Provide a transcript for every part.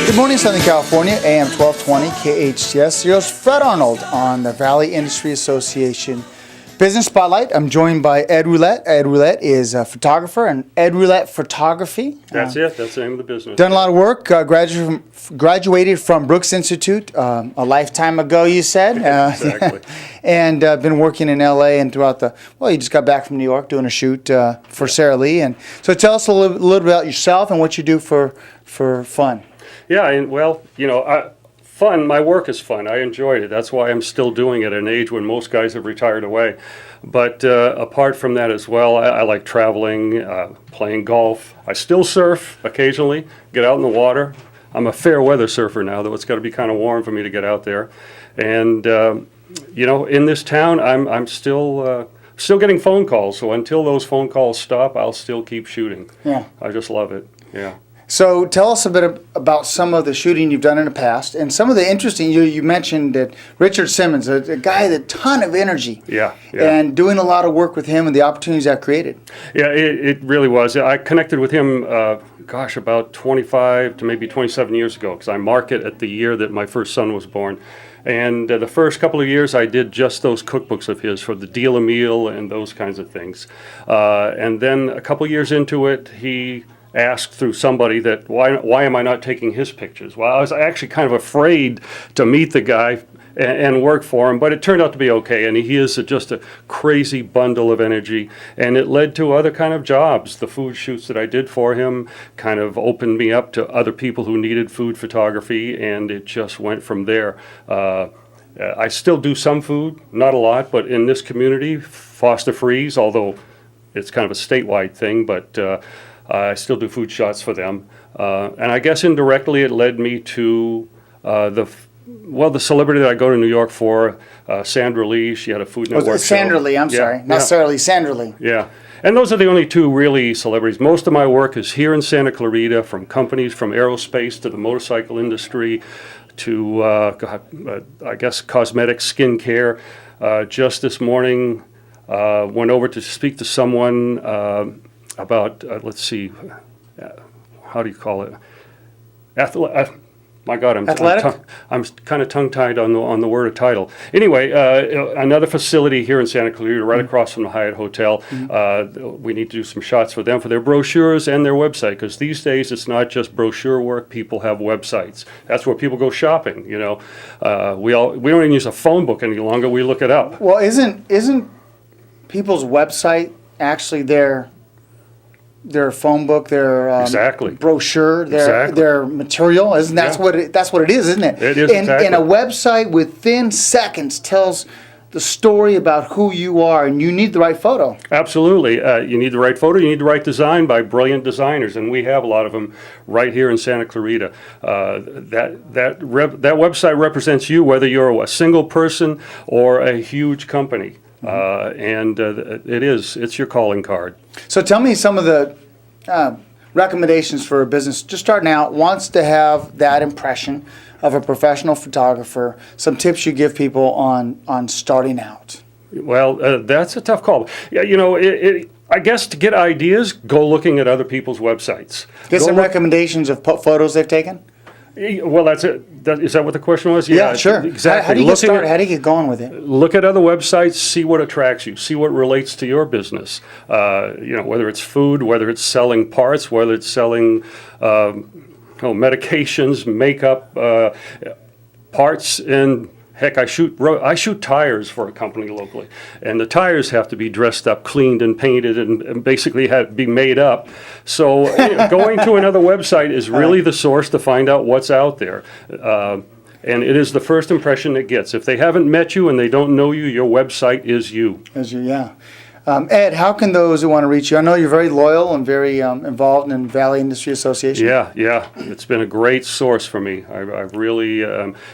Good morning, Southern California, AM 1220, KHTS. Here's Fred Arnold on the Valley Industry Association Business Spotlight. I'm joined by Ed Ouellette. Ed Ouellette is a photographer and Ed Ouellette Photography. That's it. That's the name of the business. Done a lot of work. Graduated from Brooks Institute a lifetime ago, you said. Exactly. And been working in LA and throughout you just got back from New York doing a shoot for Sara Lee. And so tell us a little bit about yourself and what you do for fun. Yeah, and fun, my work is fun. I enjoyed it. That's why I'm still doing it at an age when most guys have retired away. But apart from that as well, I like traveling, playing golf. I still surf occasionally, get out in the water. I'm a fair weather surfer now, though it's got to be kind of warm for me to get out there. And, in this town, I'm still getting phone calls. So until those phone calls stop, I'll still keep shooting. Yeah. I just love it. Yeah. So tell us a bit about some of the shooting you've done in the past and some of the interesting, you mentioned that Richard Simmons, a guy with a ton of energy. Yeah. And doing a lot of work with him and the opportunities that created. Yeah, it really was. I connected with him, about 25 to maybe 27 years ago, because I mark it at the year that my first son was born. And the first couple of years I did just those cookbooks of his for the deal a meal and those kinds of things. And then a couple of years into it, he asked through somebody that why am I not taking his pictures? Well, I was actually kind of afraid to meet the guy and work for him, but it turned out to be okay. And he is just a crazy bundle of energy, and it led to other kind of jobs. The food shoots that I did for him kind of opened me up to other people who needed food photography, and it just went from there. I still do some food, not a lot, but in this community, Foster Freeze, although it's kind of a statewide thing, but I still do food shots for them. And I guess indirectly it led me to the celebrity that I go to New York for, Sandra Lee. She had a Food Network show. Sandra Lee, sorry. Not Sara Lee, Sandra Lee. Yeah. And those are the only two really celebrities. Most of my work is here in Santa Clarita, from companies from aerospace to the motorcycle industry to, I guess, cosmetics, skincare. Just this morning, went over to speak to someone about, how do you call it? My God, I'm kind of tongue-tied on the word of title. Anyway, another facility here in Santa Clarita, right across from the Hyatt Hotel. We need to do some shots for them for their brochures and their website, because these days it's not just brochure work. People have websites. That's where people go shopping. We don't even use a phone book any longer. We look it up. Well, isn't people's website actually their phone book, their brochure, their material? Isn't that's what it is, isn't it? It is exactly. And a website within seconds tells the story about who you are, and you need the right photo. Absolutely, you need the right photo. You need the right design by brilliant designers, and we have a lot of them right here in Santa Clarita. That website represents you, whether you're a single person or a huge company. It's your calling card. So tell me some of the recommendations for a business just starting out, wants to have that impression of a professional photographer, some tips you give people on starting out. Well, that's a tough call. Yeah, I guess to get ideas, go looking at other people's websites. Get some recommendations of photos they've taken? Well, that's it. Is that what the question was? Yeah, sure. Exactly. How do you get started? How do you get going with it? Look at other websites, see what attracts you, see what relates to your business. Whether it's food, whether it's selling parts, whether it's selling medications, makeup, parts, and heck, I shoot tires for a company locally, and the tires have to be dressed up, cleaned, and painted, and basically have to be made up. So going to another website is really the source to find out what's out there. And it is the first impression it gets. If they haven't met you and they don't know you, your website is you. Yeah. Ed, how can those who want to reach you? I know you're very loyal and very involved in Valley Industry Association. Yeah. It's been a great source for me. I really...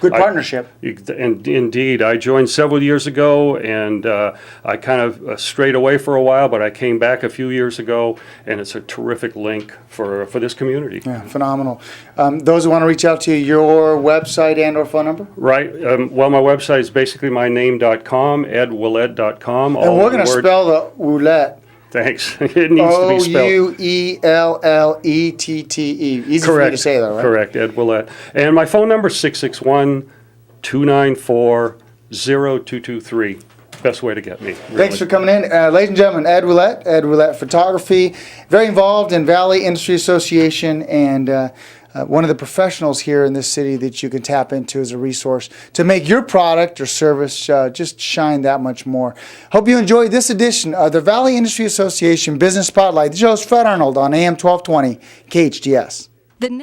Good partnership. Indeed. I joined several years ago, and I kind of strayed away for a while, but I came back a few years ago, and it's a terrific link for this community. Yeah, phenomenal. Those who want to reach out to you, your website and or phone number? Right. My website is basically myname.com, edouellette.com. And we're going to spell the Ouellette Thanks. It needs to be spelled. Ouellette. Easy for you to say, though, right? Correct, Ed Ouellette. And my phone number is 661-294-0223. Best way to get me. Really. Thanks for coming in. Ladies and gentlemen, Ed Ouellette Photography, very involved in Valley Industry Association, and one of the professionals here in this city that you can tap into as a resource to make your product or service just shine that much more. Hope you enjoyed this edition of the Valley Industry Association Business Spotlight. The host Fred Arnold on AM 1220 KHTS.